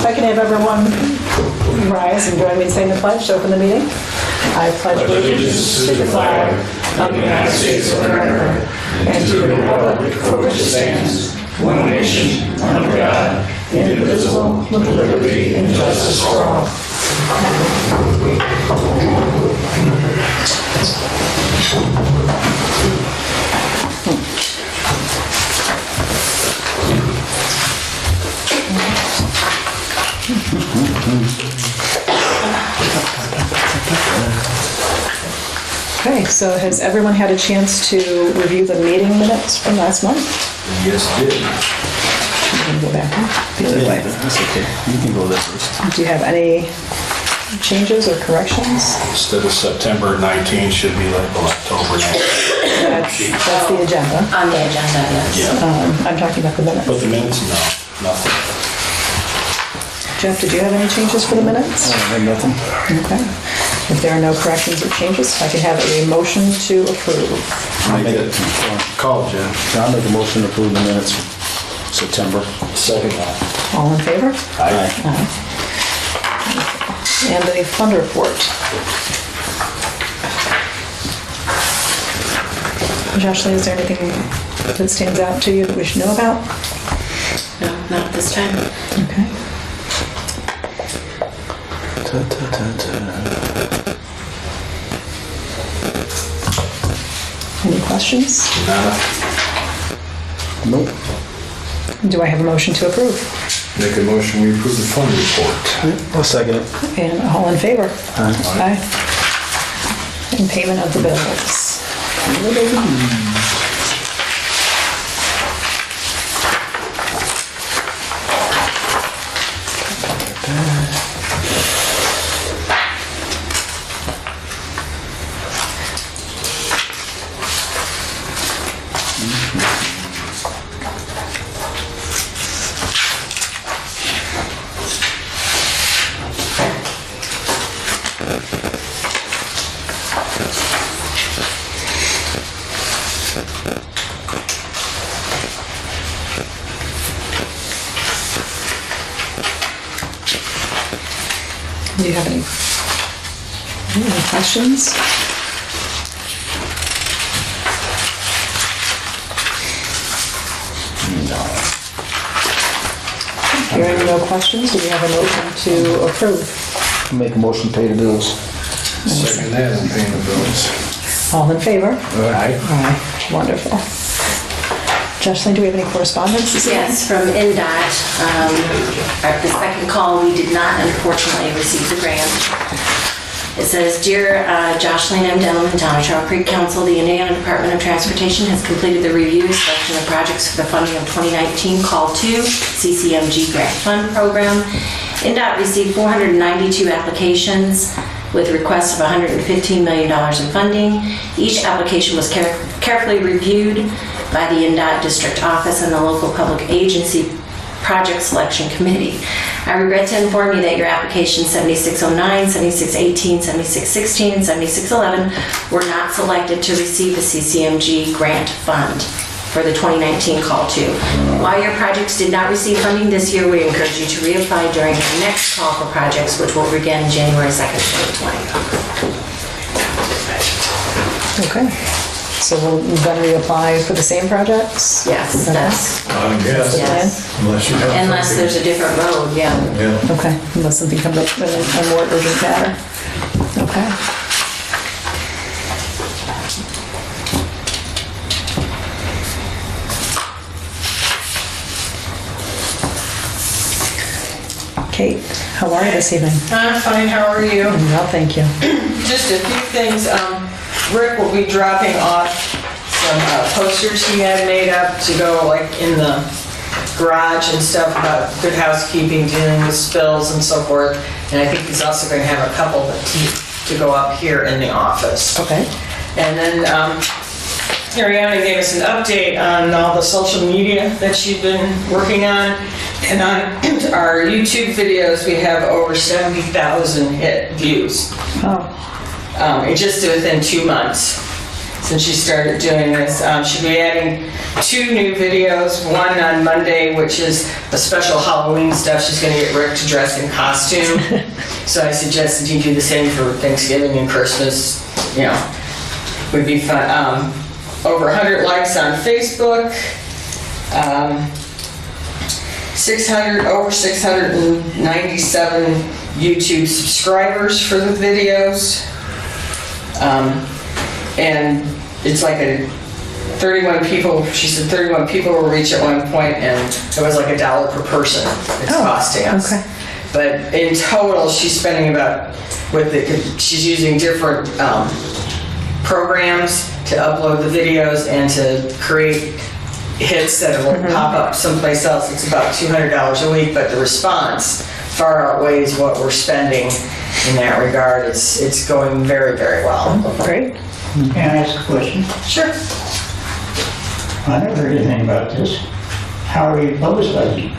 I can have everyone rise and join me in saying the pledge to open the meeting. I pledge allegiance to the flag of the United States of America and to the republic for which it stands, one nation, under God, indivisible, with liberty and justice for all. Okay, so has everyone had a chance to review the meeting minutes from last month? Yes, did. I'm going to go back the other way. That's okay. You can go there first. Do you have any changes or corrections? Instead of September 19, should be like October 19. That's the agenda. On the agenda, yes. Yeah. I'm talking about the minutes. But the minutes, no, nothing. Jeff, did you have any changes for the minutes? I have nothing. Okay. If there are no corrections or changes, I can have a motion to approve. I'll make it. Call, Jim. I'll make a motion to approve the minutes from September. Second one. All in favor? Aye. Aye. And the fund report. Jocelyn, is there anything that stands out to you that we should know about? No, not at this time. Okay. Any questions? Nada. Nope. Do I have a motion to approve? Make a motion, we approve the fund report. I'll second it. And all in favor? Aye. Aye. And payment of the bills. Do you have any questions? Hearing no questions, do we have a motion to approve? Make a motion to pay the bills. Second that, I'm paying the bills. All in favor? Aye. Aye. Wonderful. Jocelyn, do we have any correspondence this evening? Yes, from NDOT. At the second call, we did not unfortunately receive the grant. It says, Dear Jocelyn M. Denham, Town of Charles Creek Council, the Indiana Department of Transportation has completed the review selection of projects for the funding of 2019 Call 2 CCMG Grant Fund Program. NDOT received 492 applications with requests of $115 million in funding. Each application was carefully reviewed by the NDOT District Office and the local public agency Project Selection Committee. I regret to inform you that your applications 7609, 7618, 7616, and 7611 were not selected to receive the CCMG grant fund for the 2019 Call 2. While your projects did not receive funding this year, we encourage you to reapply during the next call for projects, which will begin January 2nd, 2020. Okay. So we'll then reapply for the same projects? Yes, that's, Yes. yes. Unless you have. Unless there's a different road, yeah. Yeah. Okay, unless something comes up in a more urgent matter. Okay. Kate, how are you this evening? I'm fine, how are you? Well, thank you. Just a few things. Rick will be dropping off some posters he had made up to go like in the garage and stuff about good housekeeping, dealing with spills and so forth. And I think he's also going to have a couple to go up here in the office. Okay. And then Ariana gave us an update on all the social media that she'd been working on. And on our YouTube videos, we have over 70,000 hit views. Oh, Just within 2 months. since she started doing this. She'll be adding 2 new videos, one on Monday, which is a special Halloween stuff. She's gonna get Rick to dress in costume. So I suggested you do the same for Thanksgiving and Christmas, you know, would be fun. Over 100 likes on Facebook. Over 697 YouTube subscribers for the videos. And it's like 31 people, she said 31 people will reach at one point, and it was like $1 per person it's costing us. okay. But in total, she's spending about, she's using different programs to upload the videos and to create hits that will pop up someplace else. It's about $200 a week, but the response far outweighs what we're spending in that regard. It's going very, very well. Great. Can I ask a question? Sure. I never heard anything about this. How are you publicizing?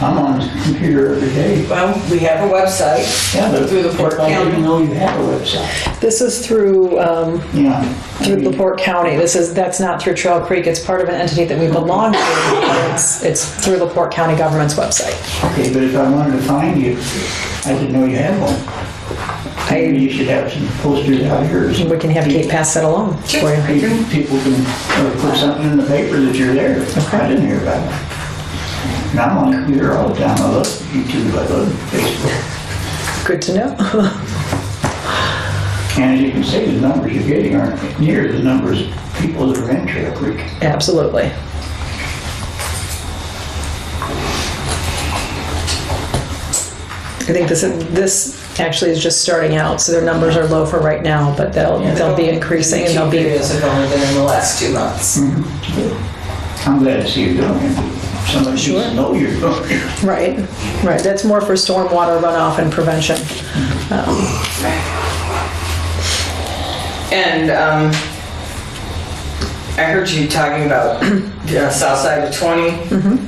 I'm on the computer every day. Well, we have a website. Yeah, but Through the Port I didn't County. know you had a website. This is through Yeah. LaPorte County. That's not through Trail Creek. It's part of an entity that we belong to. It's through LaPorte County government's website. Okay, but if I wanted to find you, I didn't know you had one. Maybe you should have some posters out here. or something. We can have Kate pass that along for you. People can put something in the paper that you're there. I didn't hear about it. And I'm on the computer all the time. I love YouTube. I love Facebook. Good to know. And as you can see, the numbers you're getting aren't near the numbers of people that are in Trail Creek. Absolutely. I think this actually is just starting out, so their numbers are low for right now, but they'll be increasing and they'll be. videos have only been in the last 2 months. I'm glad to see you doing it. Somebody should know you're doing it. Right. That's more for stormwater runoff and prevention. And I heard you talking about the south side of 20.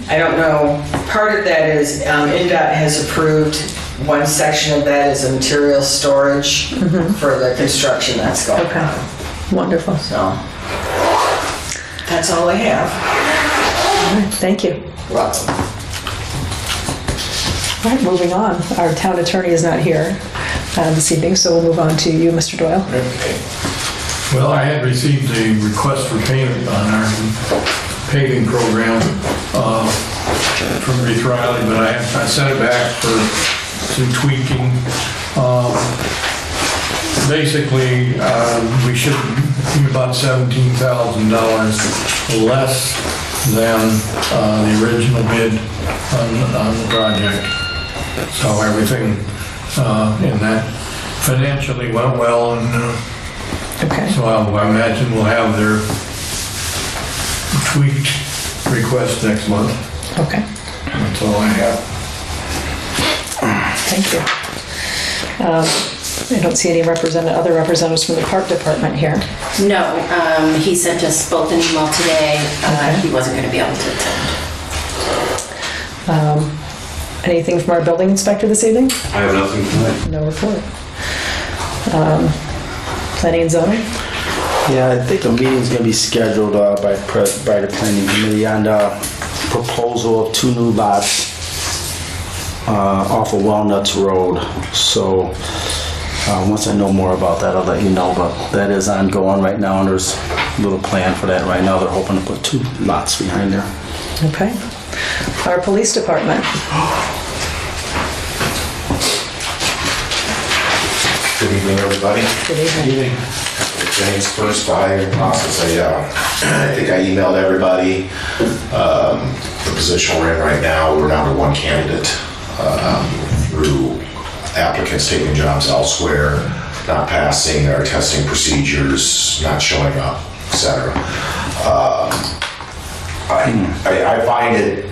I don't know, part of that is NDOT has approved one section of that is a material storage for the construction that's going Okay. on. Wonderful. So that's all I have. All right, thank you. Welcome. All right, moving on. Our town attorney is not here this evening, so we'll move on to you, Mr. Doyle. Well, I had received a request for payment on our paving program from Ruth Riley, but I sent it back for some tweaking. Basically, we should be about $17,000 less than the original bid on the project. So everything in that financially went well, and Okay. so I imagine we'll have their tweaked request next month. Okay. That's all I have. Thank you. I don't see any other representatives from the park department here. No, he sent us both an email today. He wasn't going to be able to attend. Anything from our building inspector this evening? I have nothing tonight. No report. Planning and zoning? Yeah, I think a meeting's gonna be scheduled by the planning committee on the proposal of 2 new lots off of Walnuts Road. So once I know more about that, I'll let you know, but that is ongoing right now, and there's a little plan for that right now. They're hoping to put 2 lots behind there. Okay. Our police department? Good evening, everybody. Good evening. James first by your process. I think I emailed everybody the position we're in right now. We're down to 1 candidate through applicants taking jobs elsewhere, not passing our testing procedures, not showing up, etc. I find it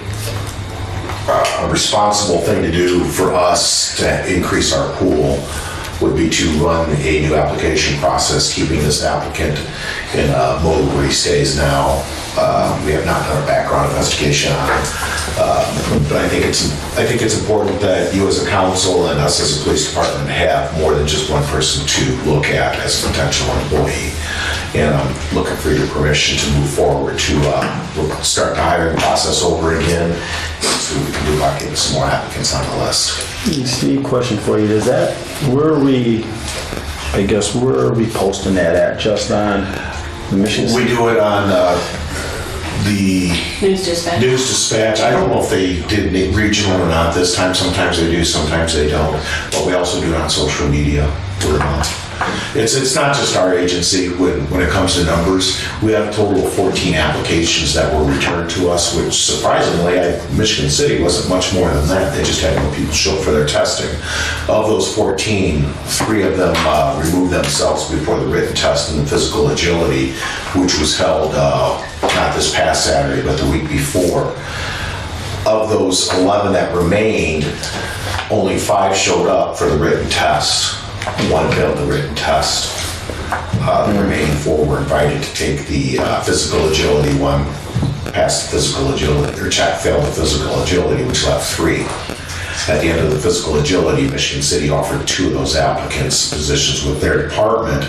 a responsible thing to do for us to increase our pool would be to run a new application process, keeping this applicant in mode where he stays now We have not done a background investigation on it. But I think it's important that you as a council and us as a police department have more than just one person to look at as a potential employee. And I'm looking for your permission to move forward to start the hiring process over again and see what we can do about getting some more applicants on the list. Steve, question for you. Where are we posting that at? Just on the Michigan? We do it on the News Dispatch. News Dispatch. I don't know if they did regional or not this time. Sometimes they do, sometimes they don't. But we also do it on social media. It's not just our agency when it comes to numbers. We have a total of 14 applications that were returned to us, which surprisingly, Michigan City wasn't much more than that. They just had no people show up for their testing. Of those 14, 3 of them removed themselves before the written test and the physical agility, which was held not this past Saturday, but the week before. Of those 11 that remained, only 5 showed up for the written test. 1 failed the written test. The remaining 4 were invited to take the physical agility. 1 passed the physical agility, or failed the physical agility, which left 3. At the end of the physical agility, Michigan City offered 2 of those applicants positions with their department.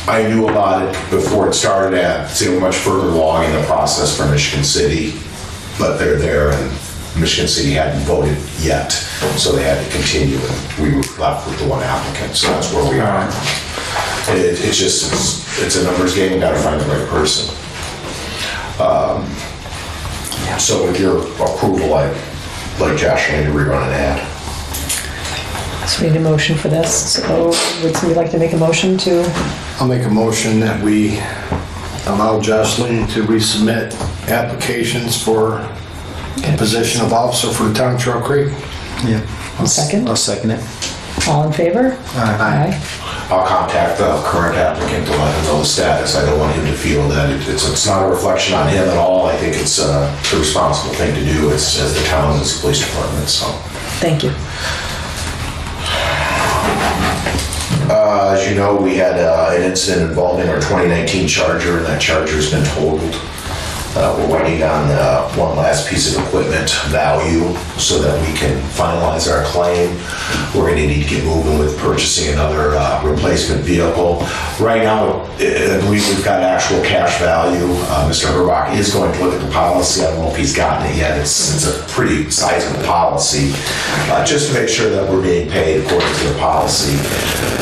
I knew about it before it started. They were much further along in the process for Michigan City, but they're there, and Michigan City hadn't voted yet, so they had to continue, and we were left with the 1 applicant, so that's where we are. It's a numbers game. You got to find the right person. So with your approval, I'd like Josh to rerun an ad. So we need a motion for this. So would somebody like to make a motion to? I'll make a motion that we allow Jocelyn to resubmit applications for the position of officer for the town of Trail Creek. Yeah. Second? I'll second it. All in favor? Aye. I'll contact the current applicant to let him know the status. I don't want him to feel that it's not a reflection on him at all. I think it's the responsible thing to do as the town, as the police department, so. Thank you. As you know, we had an incident involving our 2019 Charger, and that Charger's been totaled. We're waiting on one last piece of equipment value so that we can finalize our claim. We're going to need to get moving with purchasing another replacement vehicle. Right now, I believe we've got actual cash value. Mr. Herbach is going to look at the policy. I don't know if he's gotten it yet. It's a pretty sizable policy, just to make sure that we're being paid according to the policy.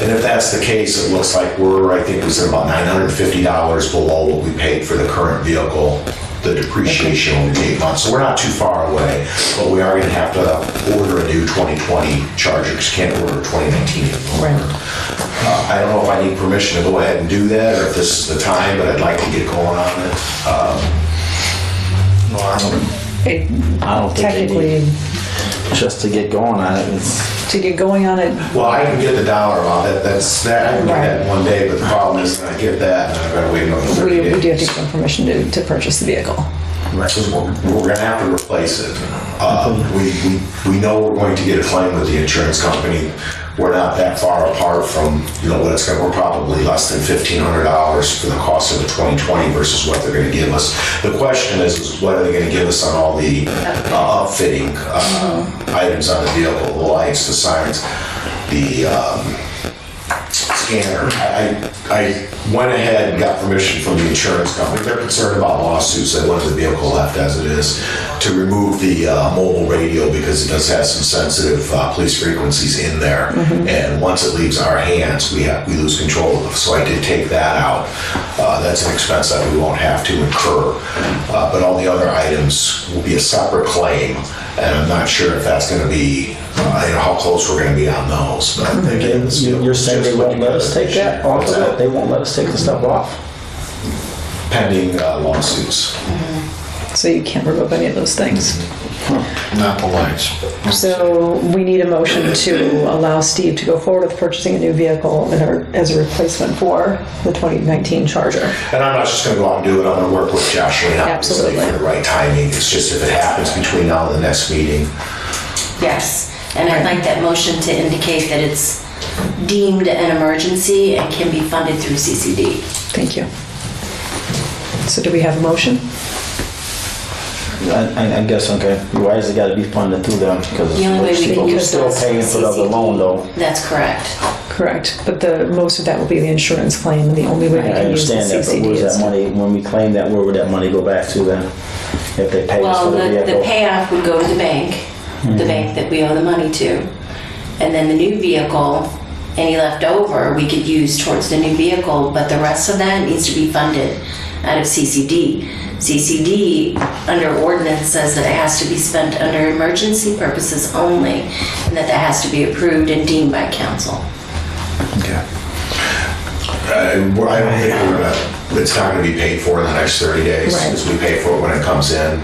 And if that's the case, it looks like I think we said about $950 below what we paid for the current vehicle. The depreciation only 8 months, so we're not too far away, but we are going to have to order a new 2020 Charger, because you can't order a 2019 anymore. Right. I don't know if I need permission to go ahead and do that, or if this is the time, but I'd like to get going on it. No, I don't think Technically, just to get going on it. to get going on it, Well, I can get the dollar amount. I can get that in one day, but the problem is that I get that, and I've got to wait another 30 days. we do have to give them permission to purchase the vehicle. Because we're going to have to replace it. We know we're going to get a claim with the insurance company. We're not that far apart from, what it's going to, we're probably less than $1,500 for the cost of the 2020 versus what they're going to give us. The question is what are they going to give us on all the upfitting items on the vehicle, the lights, the sirens, the scanner. I went ahead and got permission from the insurance company. They're concerned about lawsuits. They want the vehicle left as it is, to remove the mobile radio, because it does have some sensitive police frequencies in there. And once it leaves our hands, we lose control of it. So I did take that out. That's an expense that we won't have to incur. But all the other items will be a separate claim. And I'm not sure if that's going to be, how close we're going to be on those. But again, You're saying they won't let us take that off of it? They won't let us take the stuff off? pending lawsuits. So you can't remove any of those things. Not the lights. So we need a motion to allow Steve to go forward with purchasing a new vehicle as a replacement for the 2019 Charger. And I'm not just going to go out and do it. I'm going to work with Joshua Absolutely. for the right timing. It's just if it happens between now and the next meeting. Yes, and I'd like that motion to indicate that it's deemed an emergency and can be funded through CCD. Thank you. So do we have a motion? I guess, okay. Why has it got to be funded through them? Because The only way we can we're use still those paying for the other loan, though. That's correct. Correct, but most of that will be the insurance claim, and the only way we I can use the understand that, but CCD where's is... that money, when we claim that, where would that money go back to then? If they pay us Well, for the the vehicle? payoff would go to the bank that we owe the money to. And then the new vehicle, any left over, we could use towards the new vehicle, but the rest of that needs to be funded out of CCD. CCD, under ordinance, says that it has to be spent under emergency purposes only, and that has to be approved and deemed by council. Okay. I don't think it's not going to be paid for in the next 30 days, Right. because we pay for it when it comes in.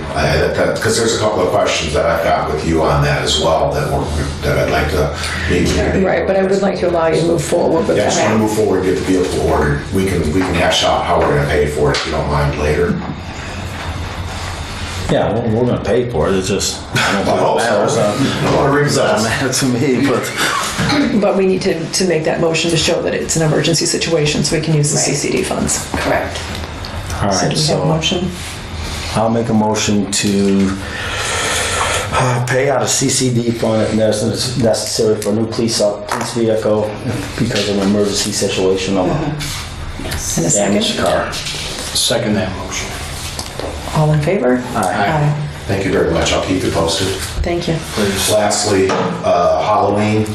Because there's a couple of questions that I've got with you on that as well that I'd like to meet with you. Right, but I would like to allow you to move forward with Yeah, I just want to that. move forward and get the vehicle ordered. We can hash out how we're going to pay for it if you don't mind later. Yeah, we're gonna pay for it, it's just, I don't I hope think it so. matters. I don't want to ring It doesn't bells. matter to me, but, But we need to make that motion to show that it's an emergency situation, so we can use the Right. CCD funds. Correct. all So do right, we have a so motion? I'll make a motion to pay out a CCD fund if necessary for a new police vehicle because of an emergency situation of a Yes. And a damaged second? car. Second that motion. All in favor? Aye. Thank you very much. I'll keep you posted. Thank you. Lastly, Halloween.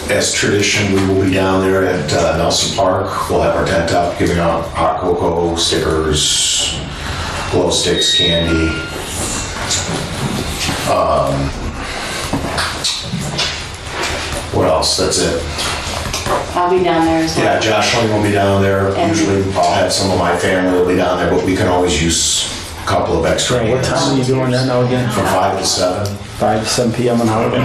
As tradition, we will be down there at Nelson Park. We'll have our tent up, giving out hot cocoa, stickers, glow sticks, candy. What else? That's it. I'll be down there as well. Yeah, Josh will be down there. And- Usually I'll have some of my family will be down there, but we can always use a couple of extra What hands. time are you doing that now again? From 5 to 7. 5 to 7 p.m. on Halloween?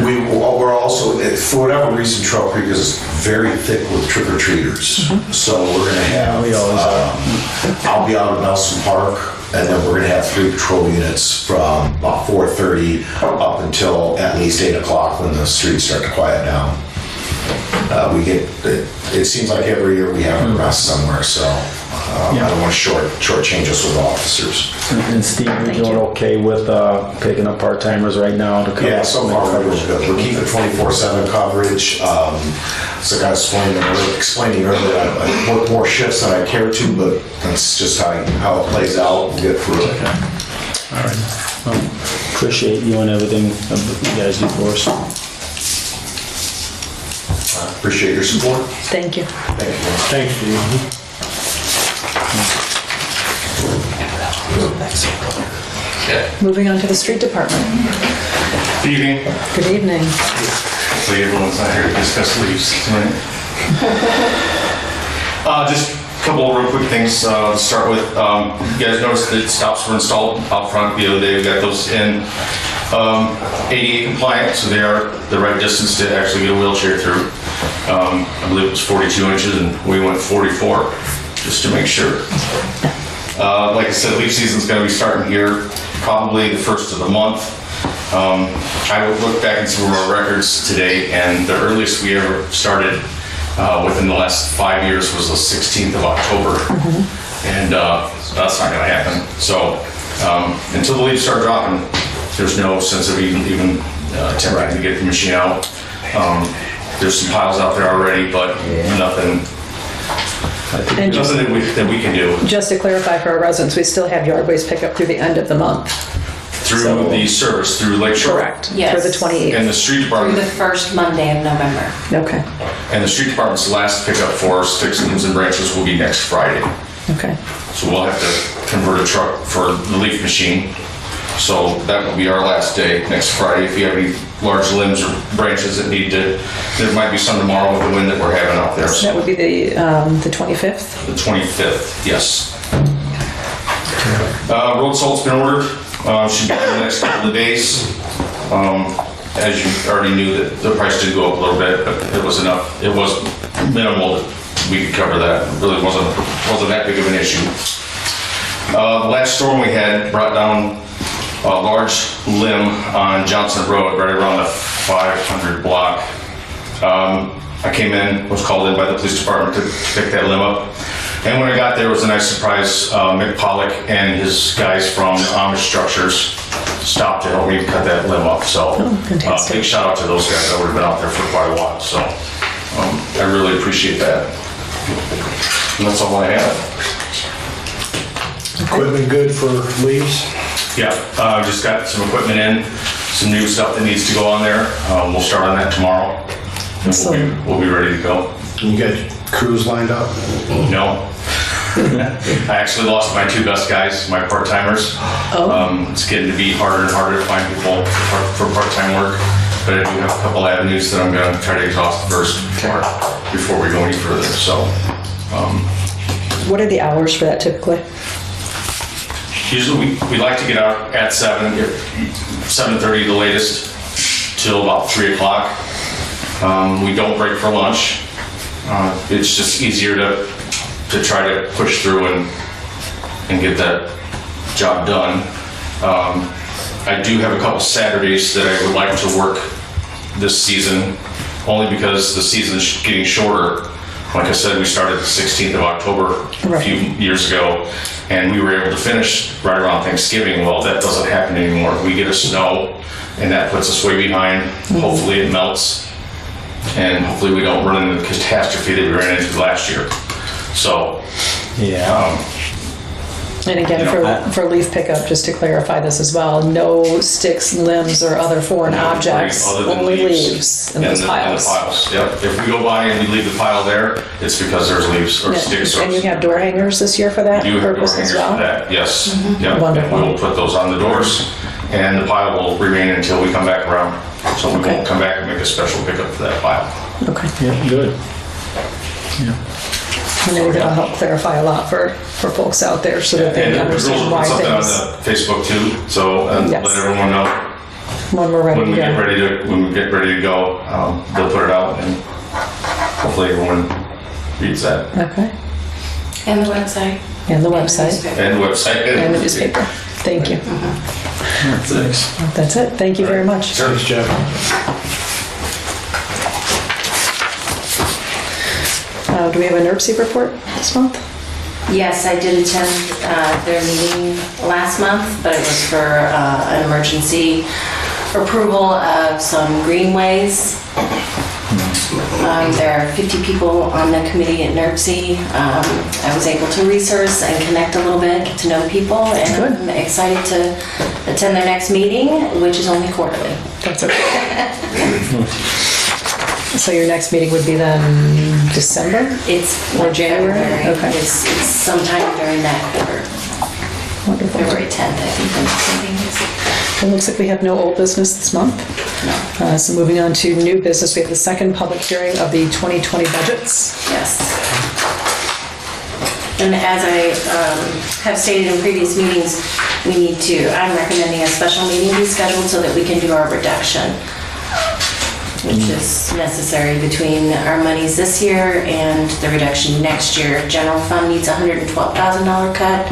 We're also, for whatever reason, Trail Creek is very thick with trick-or-treaters. So we're gonna have, we always are. I'll be out at Nelson Park, and then we're gonna have 3 patrol units from about 4:30 up until at least 8 o'clock when the streets start to quiet down. It seems like every year we have an arrest somewhere, so I don't want to shortchange us with officers. And Steve, you're doing okay with picking up part-timers right now to cover? Yeah, so far we're good. We're keeping 24/7 coverage. So I was explaining earlier, I work more shifts than I care to, but that's just how it plays out. We'll get through it. All right. Well, appreciate you and everything you guys do for us. Appreciate your support. Thank you. Thank you. Thanks, Steve. Moving on to the street department. Good evening. Good evening. Hopefully everyone's not here to discuss leaves tonight. Just a couple of real quick things to start with. You guys noticed that stops were installed out front the other day. We got those in ADA compliant, so they are the right distance to actually get a wheelchair through. I believe it was 42 inches and we went 44, just to make sure. Like I said, leaf season's gonna be starting here probably the first of the month. I would look back in some of our records today, and the earliest we ever started within the last 5 years was the 16th of October. And that's not gonna happen. So until the leaves start dropping, there's no sense of even attempting to get the machine out. There's some piles out there already, but nothing And just, that we can do. just to clarify for our residents, we still have yard waste pickup through the end of the month. Through the service, through Lake Shore. Correct. Yes. For the 28th. And the street Through department, the first Monday of November. Okay. and the street department's last pickup for sticks, limbs, and branches will be next Friday. Okay. So we'll have to convert a truck for the leaf machine. So that will be our last day, next Friday. If you have any large limbs or branches that need to, there might be some tomorrow with the wind that we're having out there. That So would be the 25th. the 25th, yes. Road salt's been ordered. Should be in the next couple of days. As you already knew, that the price did go up a little bit, but it was enough. It was minimal that we could cover that. It really wasn't that big of an issue. The last storm we had brought down a large limb on Johnson Road, right around the 500 block. I came in, was called in by the police department to pick that limb up. And when I got there, it was a nice surprise. Mick Pollock and his guys from Amish Structures stopped to help me cut that limb up. So fantastic. big shout out to those guys. I would have been out there for quite a while. So I really appreciate that. And that's all I have. Equipment good for leaves? Yeah, just got some equipment in, some new stuff that needs to go on there. We'll start on that tomorrow. And Excellent. we'll be ready to go. You got crews lined up? No. I actually lost my two best guys, my part-timers. It's getting to be harder and harder to find people for part-time work, but I do have a couple avenues that I'm gonna try to exhaust first before we go any further, so. What are the hours for that typically? Usually we like to get out at 7:30 the latest, till about 3 o'clock. We don't break for lunch. It's just easier to try to push through and get that job done. I do have a couple Saturdays that I would like to work this season, only because the season's getting shorter. Like I said, we started the 16th of October a few years ago, and we were able to finish right around Thanksgiving. Well, that doesn't happen anymore. We get a snow, and that puts us way behind. Hopefully it melts, and hopefully we don't run into the catastrophe that we ran into last year. So, And again, for leaf pickup, just to clarify this as well, no sticks, limbs, or other foreign objects, other than only leaves in those piles. Yep. If we go by and we leave the pile there, it's because there's leaves or sticks. And you have door hangers this year for that You have door purpose hangers as well? for that, yes. Yep. Wonderful. And we'll put those on the doors, and the pile will remain until we come back around. So we won't come back and make a special pickup for that pile. Okay. Yeah, good. I know that'll help clarify a lot for folks out there so that they And can the girls understand will why put something on things, the Facebook too, so Yes. let everyone know when we're ready when to we get go. ready to go. They'll put it out, and hopefully everyone reads that. Okay. And the website. And the website. And the website. And the newspaper. Thank you. Thanks. That's it. Thank you very much. Thanks, Jeff. Do we have a NERC report this month? Yes, I did attend their meeting last month, but it was for an emergency approval of some greenways. There are 50 people on the committee at NERC. I was able to research and connect a little bit, get to know people, and I'm excited to attend their next meeting, which is only quarterly. That's okay. So your next meeting would be then December? It's Or January? February. Okay. It's sometime during that quarter. Wonderful. February 10th, I think the next meeting is. It looks like we have no old business this month. So moving on to new business, we have the second public hearing of the 2020 budgets. Yes. And as I have stated in previous meetings, I'm recommending a special meeting be scheduled so that we can do our reduction, which is necessary between our monies this year and the reduction next year. General fund needs a $112,000 cut,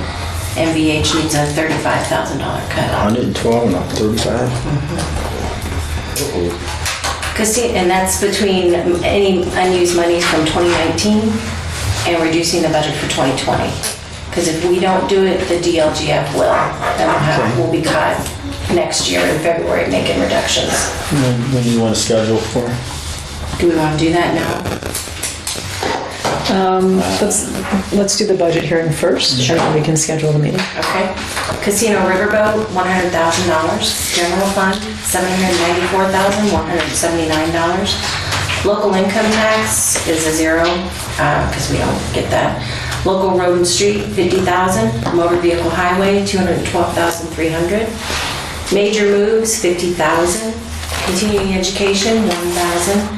and VH needs a $35,000 cut. 112 and 35? And that's between any unused monies from 2019 and reducing the budget for 2020. Because if we don't do it, the DLGF will. Then we'll be caught next year in February making reductions. When do you want to schedule for? Do we want to do that now? Let's do the budget hearing first, and then we can schedule the meeting. Okay. Casino Riverboat, $100,000. General fund, $794,179. Local income tax is a zero, because we don't get that. Local road and street, $50,000. Motor vehicle highway, $212,300. Major moves, $50,000. Continuing education, $1,000.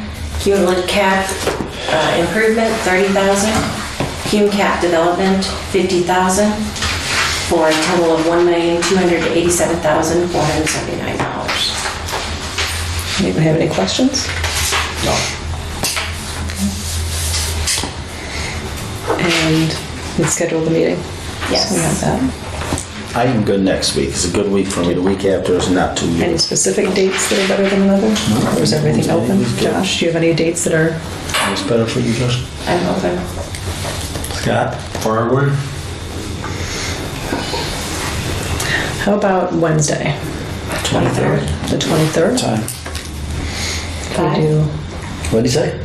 Cumulative cap improvement, $30,000. Cum cap development, $50,000. For a total of $1,287,479. Anyone have any questions? No. And let's schedule the meeting. Yes. So we have that. I am good next week. It's a good week for me. The week after is not too Any good. specific dates that are better than another? Or is everything open? Josh, do you have any dates that are What's better for you, Josh? I'm open. Scott? Firewood? How about Wednesday? 23rd. The 23rd? Time. Can we do, What'd you say?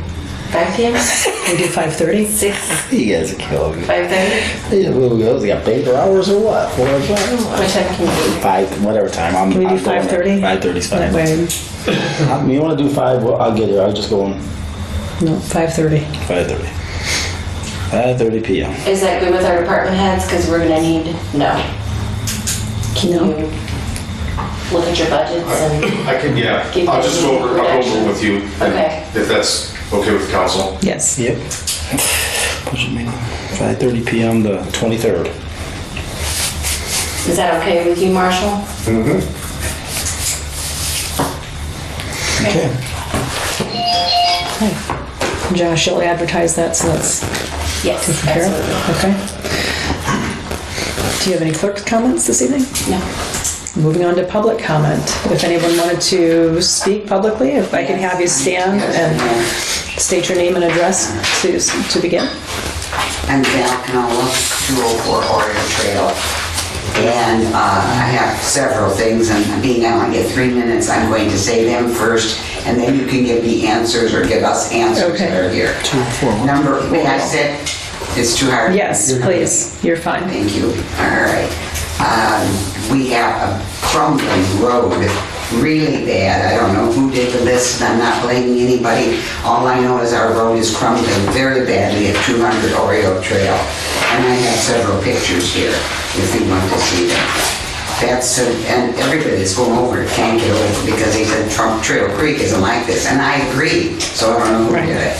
5 p.m.? can we do 5:30? 6, You guys are killing me. 5:30? Yeah, who goes? You got paper hours or what? 4 o'clock? What time can you do? 5, whatever time. Can we do 5:30? 5:30 is That fine. way, You want to do 5? Well, I'll get it. I'll just go on no, 5:30. 5:30. 5:30 p.m. Is that good with our department heads? Because we're gonna need, no. Can No. you look at your budgets and, I can, yeah, Give I'll me just go over, I'll go reduction. over with you. Okay. If that's okay with council. Yes. Yep. Budget meeting. 5:30 p.m. the 23rd. is that okay with you, Marshall? Okay. Josh, you'll advertise that, so that's Yes, taken care of? absolutely. Okay. Do you have any clerk's comments this evening? No. Moving on to public comment. If anyone wanted to speak publicly, if I can have you stand and state your name and address to begin. I'm Val Canola, 204 Oriole Trail. And I have several things, and being I only get 3 minutes, I'm going to say them first, and then you can give me answers or give us answers Okay. that are here. 204. Number, may I sit? It's too hard. Yes, please. You're fine. Thank you. All right. We have a crumbling road, really bad. I don't know who did the list, and I'm not blaming anybody. All I know is our road is crumbling very badly at 200 Oriole Trail. And I have several pictures here, if you want to see them. That's, and everybody's going over it can't get over because they said Trump Trail Creek isn't like this, and I agree, so I don't know who Right. did it.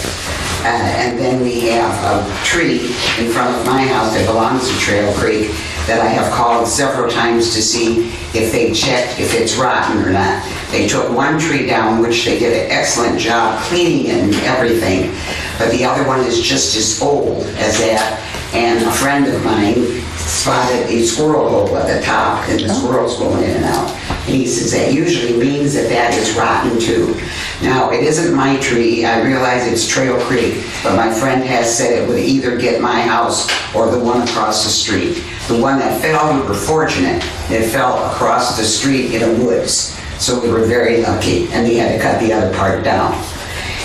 And then we have a tree in front of my house that belongs to Trail Creek that I have called several times to see if they checked if it's rotten or not. They took one tree down, which they did an excellent job cleaning it and everything, but the other one is just as old as that. And a friend of mine spotted a squirrel hole at the top, and the squirrels going in and out. And he says that usually means that that is rotten too. Now, it isn't my tree. I realize it's Trail Creek, but my friend has said it would either get my house or the one across the street. The one that fell, we were fortunate. It fell across the street in a woods, so we were very lucky, and they had to cut the other part down.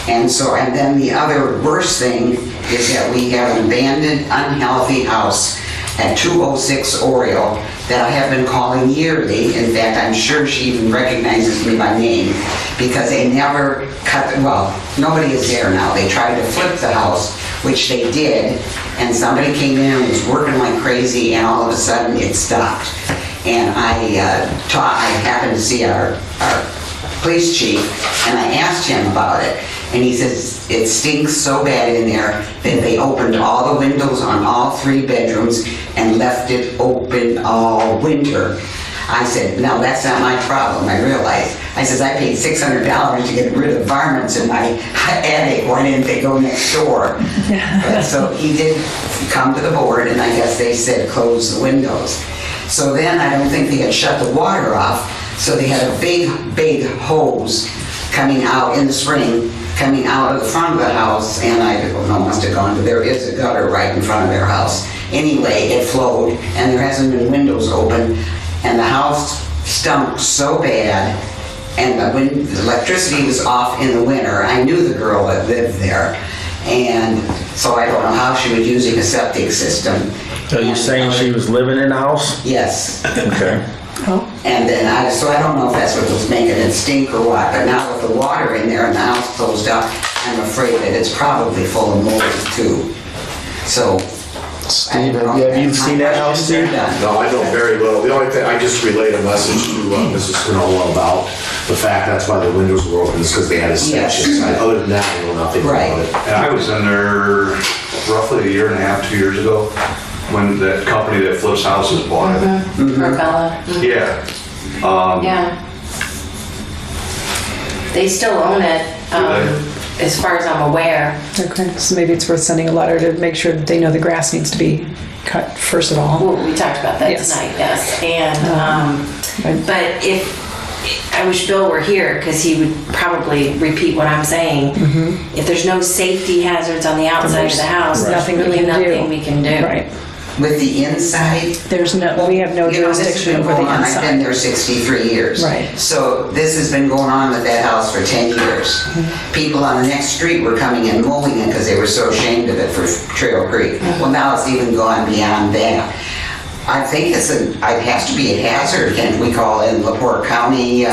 And then the other worst thing is that we have an abandoned, unhealthy house at 206 Oriole that I have been calling yearly. In fact, I'm sure she even recognizes me by name because they never cut, well, nobody is there now. They tried to flip the house, which they did, and somebody came in and was working like crazy, and all of a sudden it stopped. And I happened to see our police chief, and I asked him about it. And he says, it stinks so bad in there that they opened all the windows on all 3 bedrooms and left it open all winter. I said, no, that's not my problem, I realized. I says, I paid $600 to get rid of varmints in my attic. Why didn't they go next door? But so he did come to the board, and I guess they said close the windows. So then I don't think they had shut the water off, so they had a big hose coming out in the spring, coming out of the front of the house, and I don't know, must have gone, but there is a gutter right in front of their house. Anyway, it flowed, and there hasn't been windows open, and the house stunk so bad, and the electricity was off in the winter. I knew the girl that lived there, and so I don't know how she was using a septic system. Are you saying she was living in the house? Yes. Okay. And then I don't know if that's what was making it stink or what, but now with the water in there and the house closed up, I'm afraid that it's probably full of mold too. So. Steve, have you seen that house, Steve? No, I know very little. The only thing, I just relayed a message to Mrs. Canola about the fact that's why the windows were open, is because they had a section. Other than that, I know nothing about it. And I was in there roughly a year and a half, 2 years ago, when that company that flips houses bought it. Rocala. Yeah. Yeah. They still own it, as far as I'm aware. Okay, so maybe it's worth sending a letter to make sure that they know the grass needs to be cut first of all. Well, we talked about that Yes. tonight, yes. And, but I wish Bill were here because he would probably repeat what I'm saying. If there's no safety hazards on the outside of the house, there's nothing we really can do. nothing we can do. Right. With the inside, There's no, we have no you know, this has jurisdiction been over going the on. I've been inside. there 63 years. Right. So this has been going on with that house for 10 years. People on the next street were coming and mowing it because they were so ashamed of it for Trail Creek. Well, now it's even gone beyond that. I think it has to be a hazard, can't we call it LaPorte County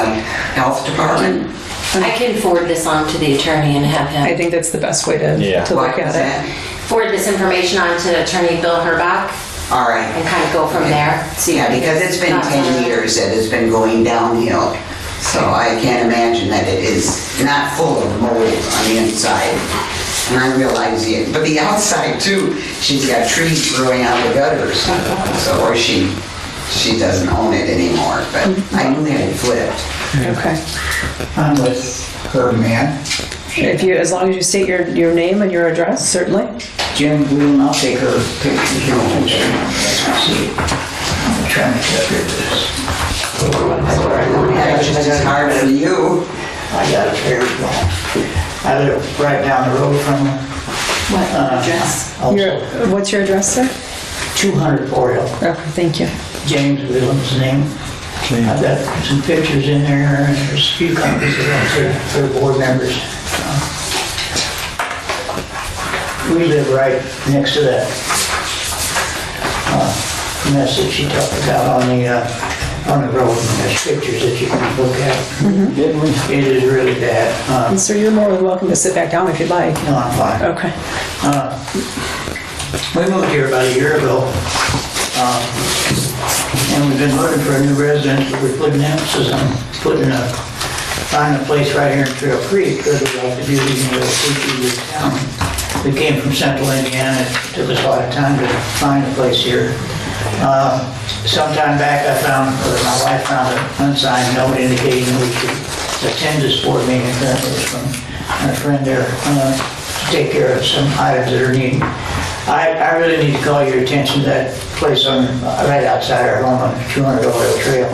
Health Department? I can forward this on to the attorney and have him I think that's the best way to Yeah. to look What at was it. that? forward this information on to Attorney Bill Herbach All right. and kind of go from there. See Yeah, because it's been 10 years that it's been going downhill. So I can't imagine that it is not full of mold on the inside. And I realize it, but the outside too, she's got trees growing out of the gutters. So, or she doesn't own it anymore, but I knew that it flipped. Okay. I'm with her man, If you, as long as you state your name and your address, certainly. Jim Wheel, I'll take her pictures. See, I'm trying to get rid of this. Yeah, it's just as hard for you. I got it, there we go. I live right down the road from her. What address? Your, Also, what's your address, sir? 200 Boreal. Okay, thank you. James Williams' name. I've got some pictures in there, and there's a few copies of them for the board members. We live right next to that mess that she talked about on the road, and there's pictures that you can look at. It is really bad. And sir, you're more than welcome to sit back down if you'd like. No, I'm fine. Okay. We moved here about a year ago, and we've been looking for a new residence, but we're putting emphasis on finding a place right here in Trail Creek, because we'd like to do these little features of town. We came from central Indiana, it took us a lot of time to find a place here. Sometime back my wife found an unsigned note indicating we should attend this board meeting. That was from a friend there to take care of some items that are needed. I really need to call your attention to that place right outside our home on 200 Oil Trail.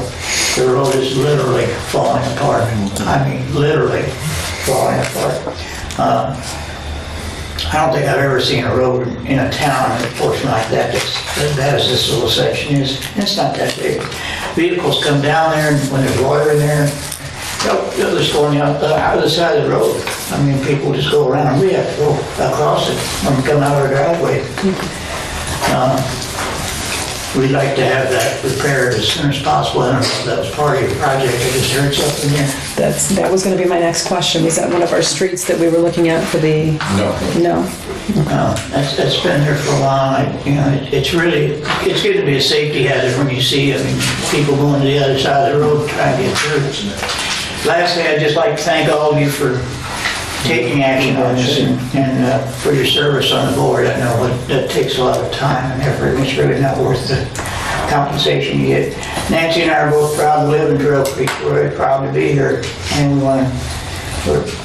The road is literally falling apart. I mean, literally falling apart. I don't think I've ever seen a road in a town, in a portion like that, as bad as this little section is. It's not that big. Vehicles come down there, and when there's water in there, they'll just go on the other side of the road. I mean, people just go around. We have to go across it when we come out of our driveway. We'd like to have that repaired as soon as possible. I don't know if that was part of your project. I just heard something here. That was going to be my next question. Was that one of our streets that we were looking at for the? No. That's been there for a while. It's going to be a safety hazard when you see, people going to the other side of the road trying to get through. Lastly, I'd just like to thank all of you for taking action on this and for your service on the board. I know that takes a lot of time and effort, and it's really not worth the compensation you get. Nancy and I are both proud to live in Trail Creek. We're very proud to be here, and we're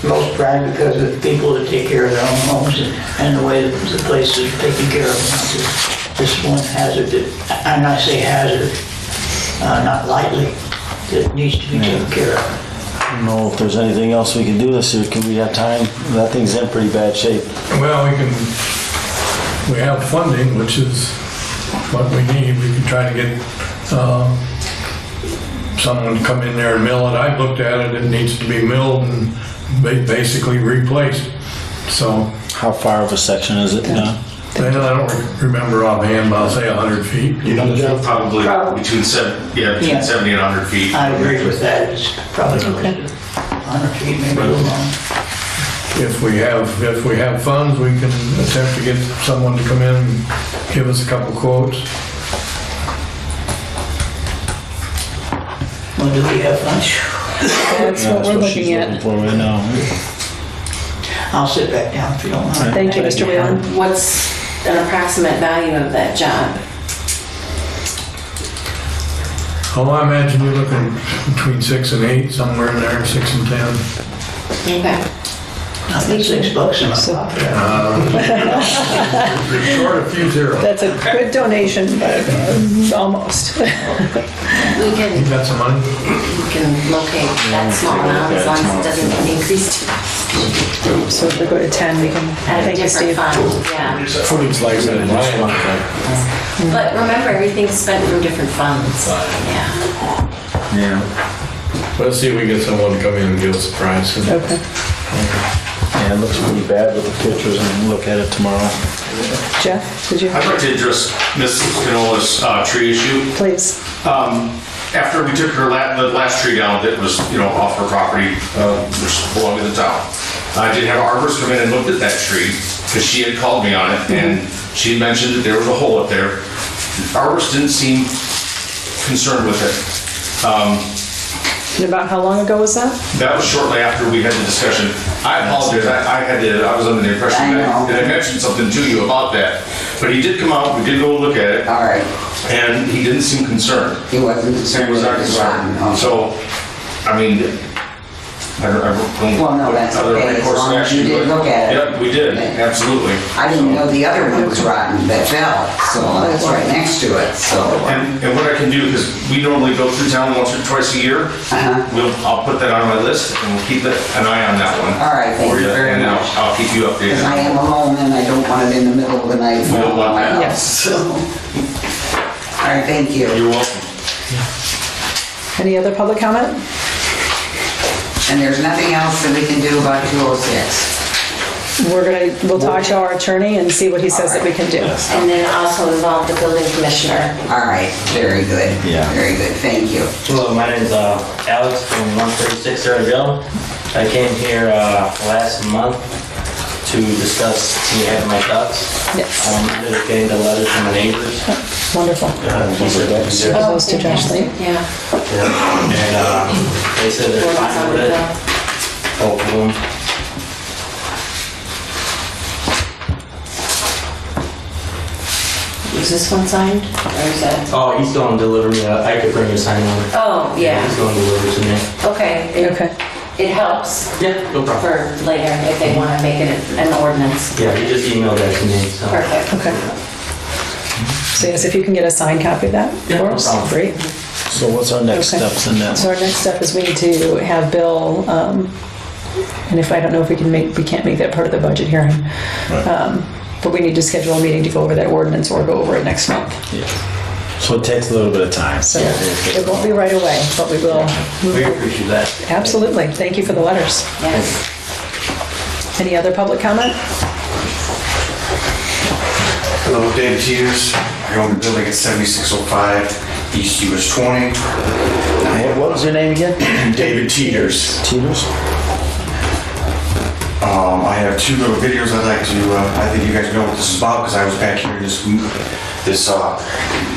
most proud because of the people that take care of their own homes and the way that the place is taken care of. This one hazard, and I say hazard, not lightly, that needs to be taken care of. I don't know if there's anything else we can do this year. Can we have time? That thing's in pretty bad shape. Well, we have funding, which is what we need. We can try to get someone to come in there and mill it. I've looked at it, it needs to be milled and basically replaced. So. How far of a section is it now? Well, I don't remember offhand, but I'll say 100 feet. Probably between 70 and 100 feet. I agree with that. It's probably 100 feet, maybe a little long. If we have funds, we can attempt to get someone to come in and give us a couple quotes. Well, do we have funds? That's what we're looking at. For right now. I'll sit back down if you don't mind. Thank you, Mr. Whalen. What's an approximate value of that job? Oh, I imagine you're looking between 6 and 8, somewhere in there, 6 and 10. Okay. Nothing, $6 in my pocket. You're short a few zeros. That's a good donation, but almost. We You can got some money? locate that small amount as long as it doesn't get increased So if we go to 10, we can, at a thank you, different Steve. fund, yeah. Food's like that in this one. But remember, everything's spent from different funds, yeah. Yeah. Let's see if we get someone to come in and give us a price. Okay. Yeah, it looks pretty bad with the pictures and look at it tomorrow. Jeff, did you? I'd like to address Ms. Canola's tree issue. Please. After we took the last tree down that was, off her property, which belonged to the town, I did have arborists come in and looked at that tree, because she had called me on it, and she had mentioned that there was a hole up there. The arborist didn't seem concerned with it. And about how long ago was that? That was shortly after we had the discussion. I apologize, I was under the impression I know. that I mentioned something to you about that. But he did come out, we did go look at it, All right, and he didn't seem concerned. he wasn't He concerned was with not it was rotten. concerned. Okay. So, I mean, I don't. Well, no, that's other okay, as recourse long as action, you did but- look at it. Yep, we did, Yeah. absolutely. I didn't know the other one was rotten that fell, so that's right next to it, so. And what I can do, because we normally go through town once or twice a year, I'll put that on my list, and we'll keep an eye on that one. All right, thank for you very and much. I'll keep you Because I updated. am alone and I don't want it in the middle of the night We don't falling want on my that. house, so. All right, thank you. You're welcome. Any other public comment? And there's nothing else that we can do about 206. We'll talk to our attorney and see what he says that we can do. And then also involve the building commissioner. All right, very good. Yeah. Very good, thank you. Hello, my name is Alex from 136 Sarah. I came here last month to discuss my thoughts. Yes. Just getting the letters from the neighbors. Wonderful. Give those to Josh Lee. Yeah. And they said they're fine with it, both of them. Is this one signed, or is that? Oh, he's going to deliver me, I could bring a sign over. Oh, yeah, He's going to deliver to me. okay. Okay. It helps Yeah, no problem. for later if they want to make it an ordinance. Yeah, he just emailed that to me, so. Perfect. Okay. So yes, if you can get a signed copy of that Yeah, for no us, problem. great. So what's our next Okay. steps in that? So our next step is we need to have Bill, and if I don't know if we can't make that part of the budget hearing. But we need to schedule a meeting to go over that ordinance or go over it next month. So it takes a little bit of time. So it won't be right away, but we will. We appreciate that. Absolutely. Thank you for the letters. Yes. Any other public comment? Hello, David Teeters. I own the building at 7605 East US 20. What was your name again? David Teeters. Teeters? I have two little videos I'd like to, I think you guys know what this is about because I was back here this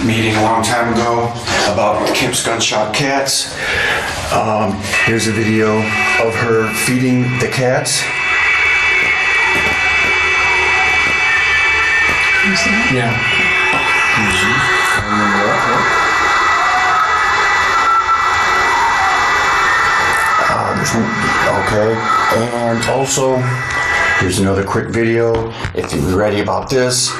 meeting a long time ago about Kemp's Gunshot Cats. Here's a video of her feeding the cats. Yeah. Okay, and also, here's another quick video, if you're ready about this.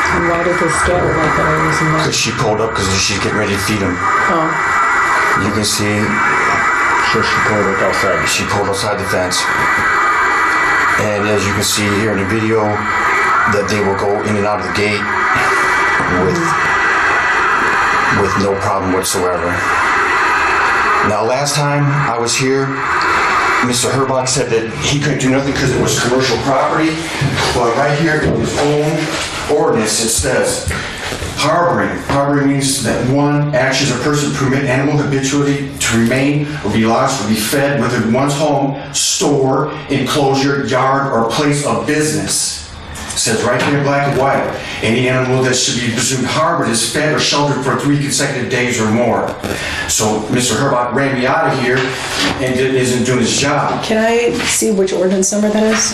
And why did they scatter like that? I wasn't there. Because she pulled up because she's getting ready to feed them. Oh, You can see Sure, she pulled it outside. she pulled outside the fence. And as you can see here in the video, that they will go in and out of the gate with no problem whatsoever. Now, last time I was here, Mr. Herbach said that he couldn't do nothing because it was commercial property. But right here in his own ordinance, it says, harboring. Harboring means that one acts as a person permit animal habitually to remain or be lodged or be fed within one's home, store, enclosure, yard, or place of business. It says right here in black and white, any animal that should be presumed harbored is fed or sheltered for 3 consecutive days or more. So Mr. Herbach ran me out of here and isn't doing his job. can I see which ordinance number that is?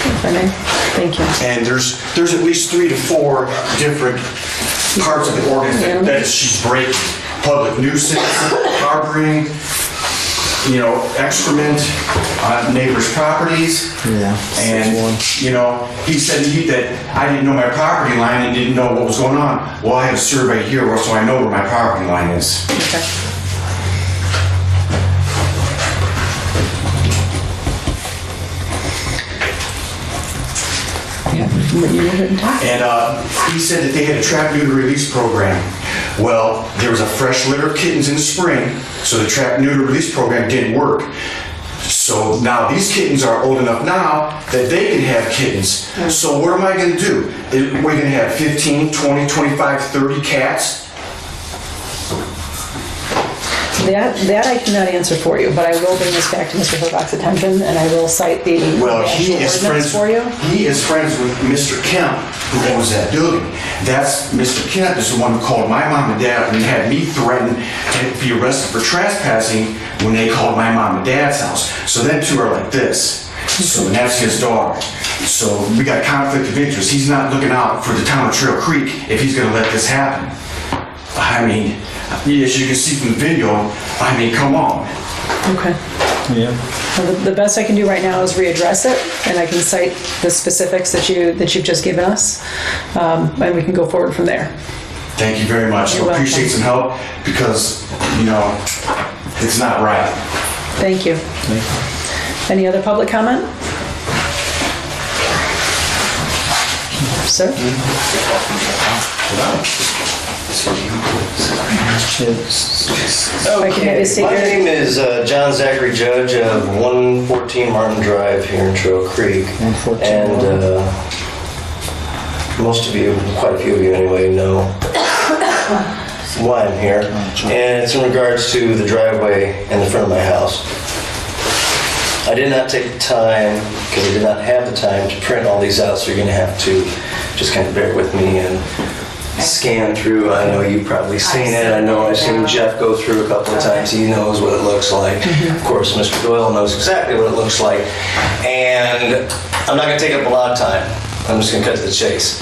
If I may. Thank you. And there's at least 3 to 4 different parts of the ordinance that she's breaking. Public nuisance, harboring, excrement on neighbors' properties. Yeah. And, he said that I didn't know my property line and didn't know what was going on. Well, I have a survey here, so I know where my property line is. Okay. Yeah, And he said that they had a trap neuter release program. Well, there was a fresh litter of kittens in the spring, so the trap neuter release program didn't work. So now these kittens are old enough now that they can have kittens. So what am I going to do? We're going to have 15, 20, 25, 30 cats? That I cannot answer for you, but I will bring this back to Mr. Herbach's attention, and I will cite the Well, he actual is ordinance friends. for you. He is friends with Mr. Kemp, who owns that building. That's Mr. Kemp is the one who called my mom and dad and had me threatened to be arrested for trespassing when they called my mom and dad's house. So them two are like this. So and that's his daughter. So we got conflict of interest. He's not looking out for the town of Trail Creek if he's going to let this happen. I mean, as you can see from the video, come on. Okay. Yeah. Well, the best I can do right now is readdress it, and I can cite the specifics that you've just given us, and we can go forward from there. Thank you very much. You're I appreciate some help because, it's not right. Thank you. Any other public comment? Sir? I can have you state My your name is John Zachary Judge of 114 Martin Drive here in Trail Creek. And most of you, quite a few of you anyway, know why I'm here. And it's in regards to the driveway in the front of my house. I did not take the time, because I did not have the time to print all these out, so you're going to have to just kind of bear with me and scan through. I know you've probably seen it. I know I've seen Jeff go through a couple of times. He knows what it looks like. Of course, Mr. Doyle knows exactly what it looks like. And I'm not going to take up a lot of time. I'm just going to cut to the chase.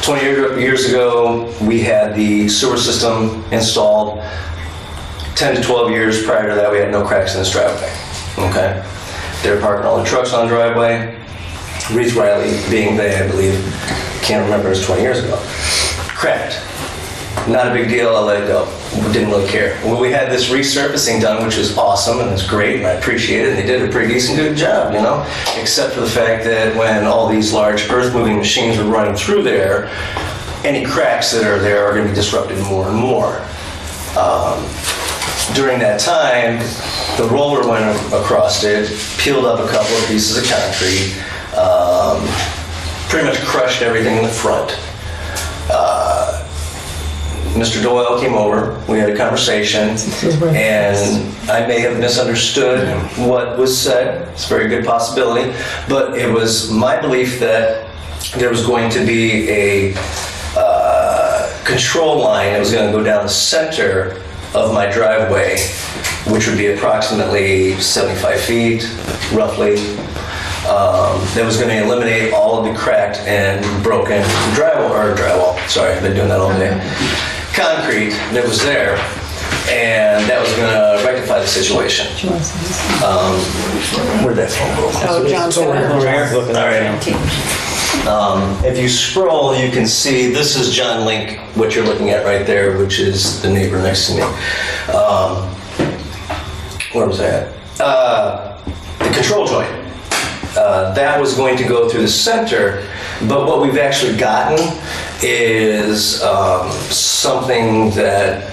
20 years ago, we had the sewer system installed. 10 to 12 years prior to that, we had no cracks in this driveway. Okay? They were parking all the trucks on the driveway. Reese Riley being they, I believe. Can't remember, it was 20 years ago. Cracked. Not a big deal, I let it go. Didn't really care. Well, we had this resurfacing done, which is awesome and it's great and I appreciate it. And they did a pretty decent good job, except for the fact that when all these large earth-moving machines were running through there, any cracks that are there are going to be disrupted more and more. During that time, the roller went across it, peeled up a couple of pieces of concrete, pretty much crushed everything in the front. Mr. Doyle came over, we had a conversation, and I may have misunderstood what was said. It's a very good possibility, but it was my belief that there was going to be a control line that was going to go down the center of my driveway, which would be approximately 75 feet, roughly. That was going to eliminate all of the cracked and broken drywall, sorry, I've been doing that all day, concrete that was there, and that was going to rectify the situation. Where'd that phone go? Oh, John's All right. If you scroll, you can see this is John Link, what you're looking at right there, which is the neighbor next to me. Where was that? The control joint. That was going to go through the center, but what we've actually gotten is something that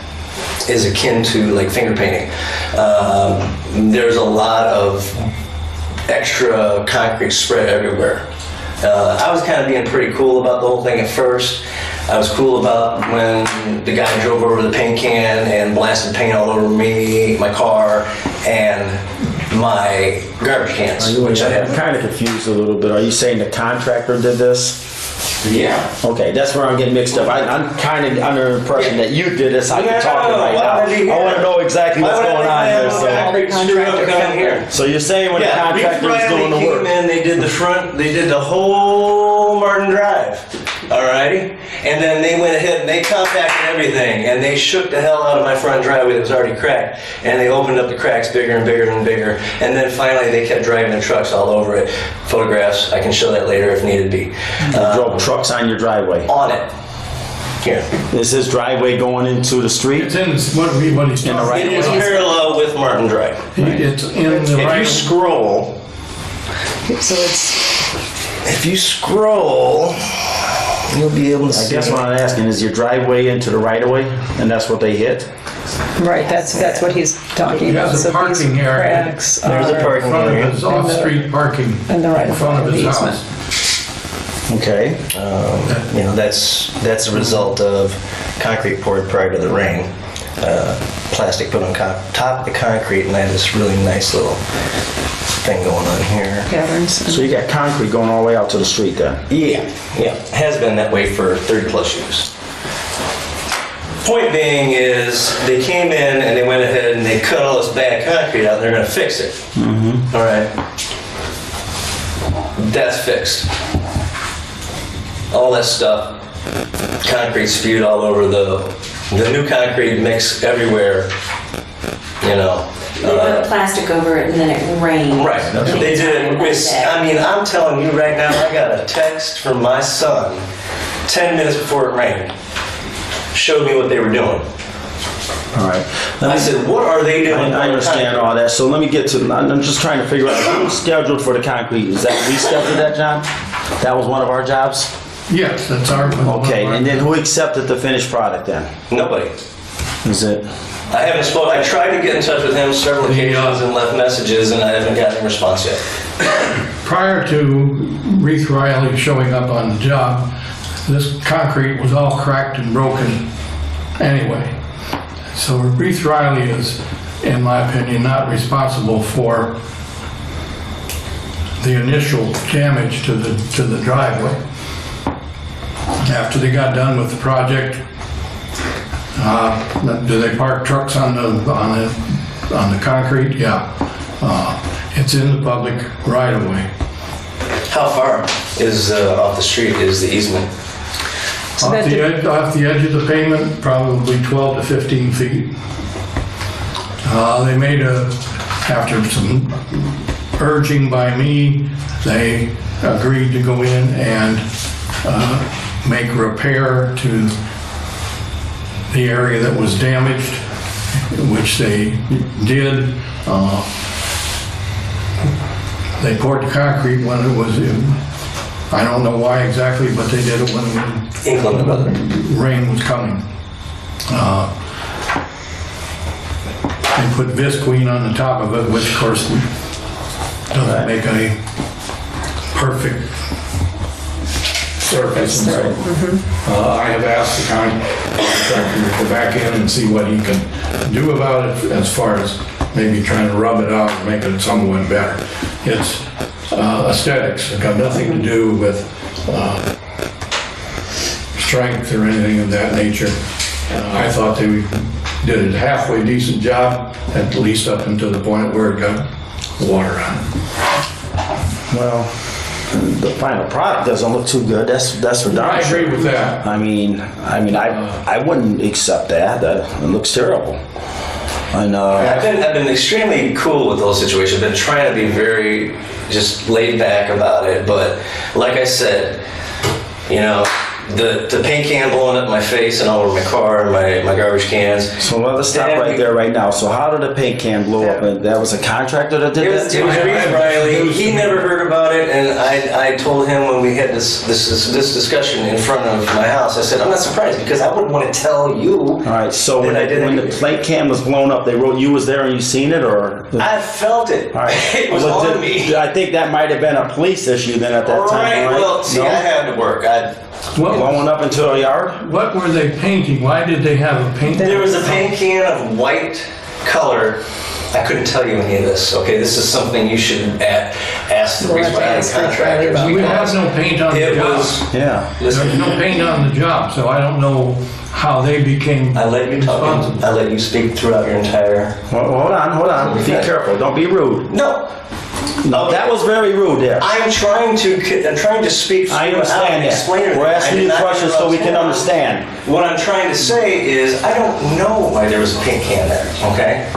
is akin to like finger painting. There's a lot of extra concrete spread everywhere. I was kind of being pretty cool about the whole thing at first. I was cool about when the guy drove over the paint can and blasted paint all over me, my car, and my garbage cans, which I have. I'm kind of confused a little bit. Are you saying the contractor did this? Yeah. Okay, that's where I'm getting mixed up. I'm kind of under the impression that you did this. I'm talking right now. I want to know exactly what's going on here. So you're saying when the contractor was doing the work? Came in, they did the front, they did the whole Martin Drive. Alrighty? And then they went ahead and they compacted everything and they shook the hell out of my front driveway that was already cracked. And they opened up the cracks bigger and bigger and bigger. And then finally they kept driving their trucks all over it. Photographs, I can show that later if needed be. Drove trucks on your driveway. On it. Here. Is his driveway going into the street? It's in what he's In the right It is of way? parallel with Martin Drive. It's in the If right. you scroll, So it's, if you scroll, you'll be able to I see. guess what I'm asking is your driveway into the right of way, and that's what they hit? right, that's what he's talking He about. has a So these parking area. cracks There's a are parking In front area. of his off-street parking in the right in of front of way his of the house. Okay. You know, that's a result of concrete poured prior to the rain. Plastic put on top of the concrete, and I have this really nice little thing going on here. patterns. So you got concrete going all the way out to the street then? Yeah, has been that way for 30 plus years. Point being is they came in and they went ahead and they cut all this bad concrete out and they're going to fix it. All right. That's fixed. All that stuff, concrete spewed all over the new concrete mix everywhere, you know. They put plastic over it and then it rained. Right. They did it. I mean, I'm telling you right now, I got a text from my son 10 minutes before it rained. Showed me what they were doing. All right. I said, what are they doing? I understand all that. So let me get to, I'm just trying to figure out who's scheduled for the concrete. Is that, we scheduled that job? That was one of our jobs? Yes, that's our. Okay, and then who accepted the finished product then? Nobody. Is it? I haven't spoken. I tried to get in touch with him several occasions and left messages, and I haven't gotten a response yet. Prior to Reith Riley showing up on the job, this concrete was all cracked and broken anyway. So Reith Riley is, in my opinion, not responsible for the initial damage to the driveway. After they got done with the project, do they park trucks on the concrete? Yeah. It's in the public right of way. How far is off the street is the easement? Off the edge of the pavement, probably 12 to 15 feet. They made after some urging by me, they agreed to go in and make repair to the area that was damaged, which they did. They poured the concrete when it was in. I don't know why exactly, but they did it when inclement weather. Rain was coming. They put Visqueen on the top of it, which of course doesn't make a perfect surface. And so I have asked the contractor to go back in and see what he can do about it as far as maybe trying to rub it out and make it somewhat better. It's aesthetics. It's got nothing to do with strength or anything of that nature. I thought they did a halfway decent job, at least up until the point where it got water on it. Well, the final product doesn't look too good. That's for darn I agree sure. with that. I wouldn't accept that. It looks terrible. And I've been extremely cool with the whole situation. I've been trying to be very just laid back about it, but like I said, you know, the paint can blowing up my face and all over my car and my garbage cans. So let's stop right there right now. So how did the paint can blow up? And that was a contractor that did that? It was Reith Riley. He never heard about it, and I told him when we had this discussion in front of my house, I said, I'm not surprised because I wouldn't want to tell you. All right, so when the paint can was blown up, they wrote you was there and you seen it, or? I felt it. All right. It was on me. I think that might have been a police issue then at that time, right? Well, see, No? I had to work. Blowing up into a yard? What were they painting? Why did they have a paint? There was a paint can of white color. I couldn't tell you any of this. Okay, this is something you should ask the Reith Riley contractors. We have no paint on the job. There's no paint on the job, so I don't know how they became I let you talk. I let you speak throughout your entire. Well, hold on. Be careful. Don't be rude. No. No, that was very rude there. I'm trying to speak through I it out understand and explain that. it. We're asking I you did not questions so we can interrupt. understand. What I'm trying to say is, I don't know why there was a paint can there, okay?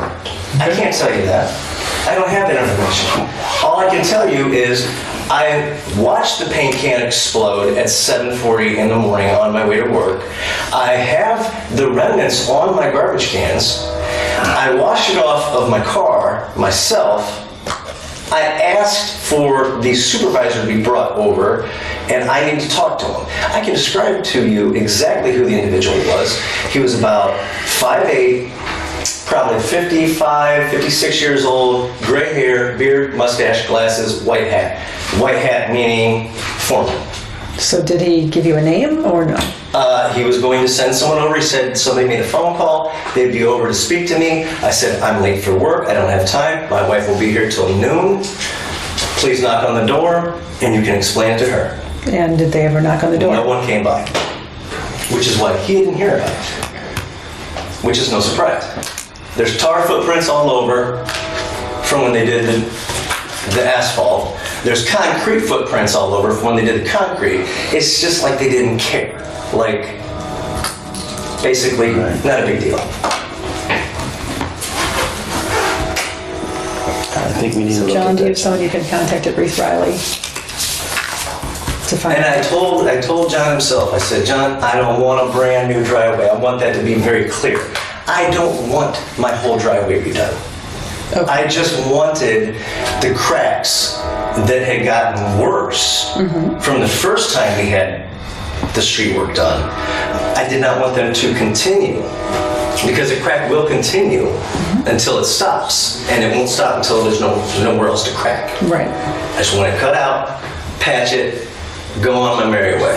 I can't tell you that. I don't have that information. All I can tell you is, I watched the paint can explode at 7:40 in the morning on my way to work. I have the remnants on my garbage cans. I washed it off of my car myself. I asked for the supervisor to be brought over, and I need to talk to him. I can describe to you exactly who the individual was. He was about 5'8", probably 55, 56 years old, gray hair, beard, mustache, glasses, white hat. White hat meaning foreman. So did he give you a name or no? He was going to send someone over. He said somebody made a phone call. They'd be over to speak to me. I said, I'm late for work. I don't have time. My wife will be here till noon. Please knock on the door, and you can explain it to her. And did they ever knock on the door? No one came by, which is why he didn't hear about it, which is no surprise. There's tar footprints all over from when they did the asphalt. There's concrete footprints all over from when they did the concrete. It's just like they didn't care. Like, basically, not a big deal. I think we need to look John, at do you have that. someone you can contact at Reese Riley to find And out? I told John himself, I said, John, I don't want a brand new driveway. I want that to be very clear. I don't want my whole driveway redone. Okay. I just wanted the cracks that had gotten worse from the first time we had the street work done. I did not want them to continue, because the crack will continue until it stops, and it won't stop until there's nowhere else to crack. Right. I just want to cut out, patch it, go on my merry way.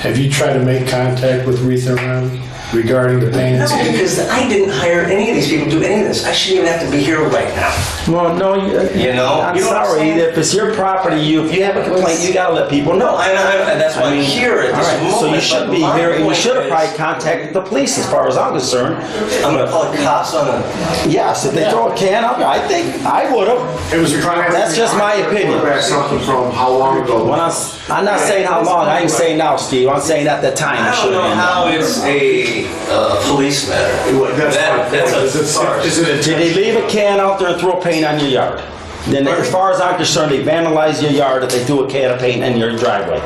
Have you tried to make contact with Retha Riley regarding the paint? No, because I didn't hire any of these people to do any of this. I shouldn't even have to be here right now. Well, no, You know? I'm You know what I'm sorry. saying? If it's your property, if you have a complaint, you gotta let people know. And that's why I'm here at All this right, moment. so you should be but my here, and you point should have is, probably contacted the police, as far as I'm concerned. I'm gonna call the cops on them. Yes, if they throw a can up, I think I would have. It was a crime. That's just my opinion. Something from how long ago? When I'm not saying how long. I ain't saying now, Steve. I'm saying at the time. I it don't should have know been how done. it's a police matter. That's a farce. Is it Did they leave a can out there and throw paint on your yard? Then, as far as I'm concerned, they vandalize your yard if they threw a can of paint in your driveway.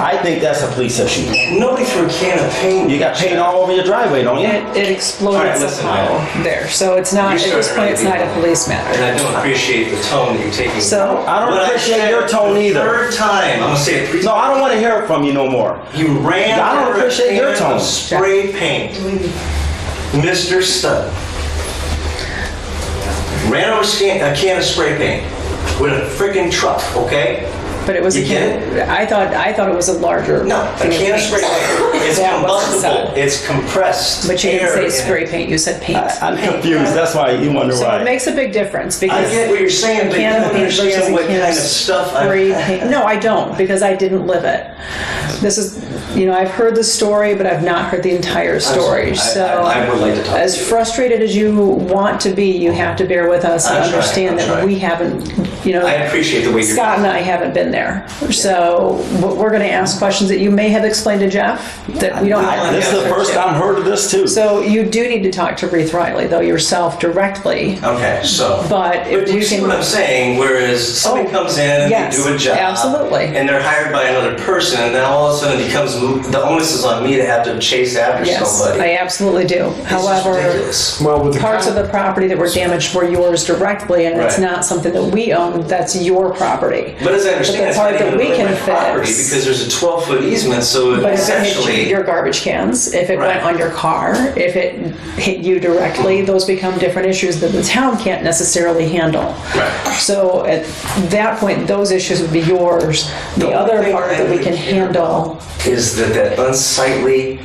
I think that's a police issue. Nobody threw a can of paint. You got paint all over your driveway, don't you? It exploded All right, listen, somehow man. there. So it's not, You at this started point, it's not a already. police And matter. I don't appreciate the tone that you're taking. So I don't But appreciate said your tone the either. Third time, I'm gonna say it 3 times. No, I don't want to hear it from you no more. You ran I don't over a appreciate your can tone. of spray paint. Mr. Stud. Ran over a can of spray paint with a freaking truck, okay? But it was a You get can, I thought it was a larger. No, a can of spray paint. It's That wasn't combustible. said. It's compressed. But you didn't air say in it. spray paint, you said paint. I'm confused. That's why you wonder So it why. makes a big difference I because get what you're saying, but you can don't of paint versus understand a what can kind of of stuff spray I'm... paint. No, I don't, because I didn't live it. This is, I've heard the story, but I've not heard the entire story. So I would like to talk as to you. frustrated as you want to be, you have to bear with us and I'm trying, understand I'm that trying. we haven't, I appreciate the way you're... Scott and I haven't been there. So we're going to ask questions that you may have explained to Jeff that we don't have. This is the first time I've heard of this too. So you do need to talk to Reith Riley, though, yourself directly. Okay, so... But if But you we see can, what I'm saying? Whereas somebody comes in and yes, they do a job, absolutely. and they're hired by another person, and then all of a sudden it becomes the onus is on me to have to chase after yes, somebody. I absolutely do. It's just However, ridiculous. Well, with the parts of the property that were damaged were yours directly, and it's Right. not something that we own. That's your property. But as I understand, the it's part not that even we really can my property fix. because there's a 12-foot easement, so But if it hit essentially... your garbage cans, if it Right. went on your car, if it hit you directly, those become different issues that the town can't necessarily handle. Right. So at that point, those issues would be yours. The only other thing part I that we really can care handle, is that unsightly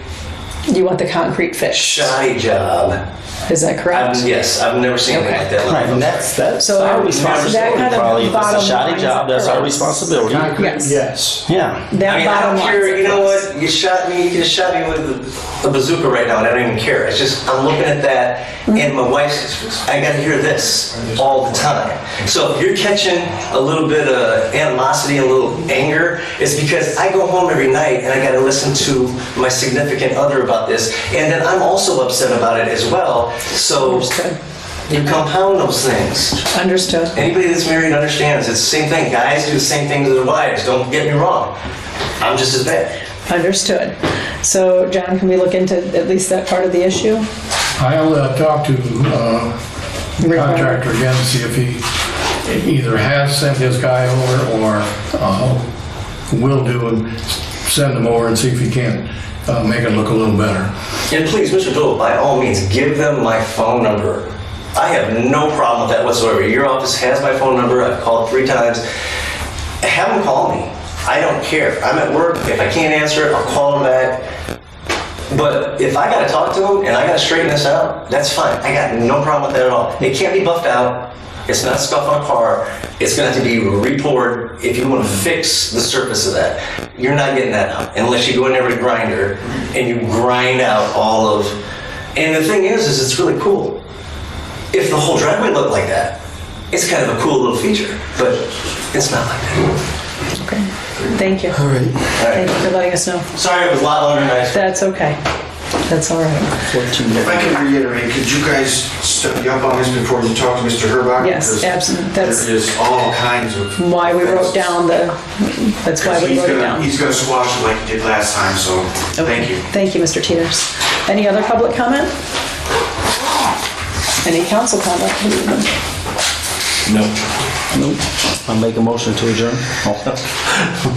You want the concrete fix? Shoddy job. Is that correct? Yes, I've never seen anything like that. Right, and that's So our that responsibility, kind of probably. If it's a bottom shoddy line job, that's our correct. responsibility. Yes. Yes. Yeah. That I mean, I bottom don't line. care, you know what, you shot me, you can shot me with a bazooka right now, and I don't even care. It's just, I'm looking at that, and my wife's, I gotta hear this all the time. So if you're catching a little bit of animosity, a little anger, it's because I go home every night and I gotta listen to my significant other about this, and then I'm also upset about it as well. So Understood. you compound those things. Understood. Anybody that's married understands it's the same thing. Guys do the same thing to their wives. Don't get me wrong. I'm just as bad. Understood. So, John, can we look into at least that part of the issue? I'll talk to the contractor again, see if he either has sent his guy over or will do and send him over and see if he can make it look a little better. And please, Mr. Doyle, by all means, give them my phone number. I have no problem with that whatsoever. Your office has my phone number. I've called 3 times. Have them call me. I don't care. I'm at work. If I can't answer it, I'll call them back. But if I got to talk to them and I got to straighten this out, that's fine. I got no problem with that at all. It can't be buffed out. It's not scuff on a car. It's going to have to be re-poured if you want to fix the surface of that. You're not getting that out unless you go in there with a grinder and you grind out all of... And the thing is it's really cool. If the whole driveway looked like that, it's kind of a cool little feature, but it's not like that. Okay. Thank you. All right. Thank you for letting us know. Sorry, it was a lot longer than I expected. That's okay. That's all right. 14 If I can reiterate, could you guys step up on this before you talk to Mr. Herbach? Yes, Because absolutely. That's there is all kinds of... why we wrote down that's why we wrote it down. He's gonna squash it like he did last time, so thank you. Thank you, Mr. Teeters. Any other public comment? Any council comment? No. Nope. I'll make a motion to adjourn.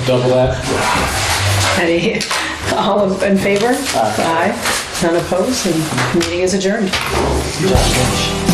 Double that. Any, all in favor? Aye. None opposed, and meeting is adjourned. Josh Lynch.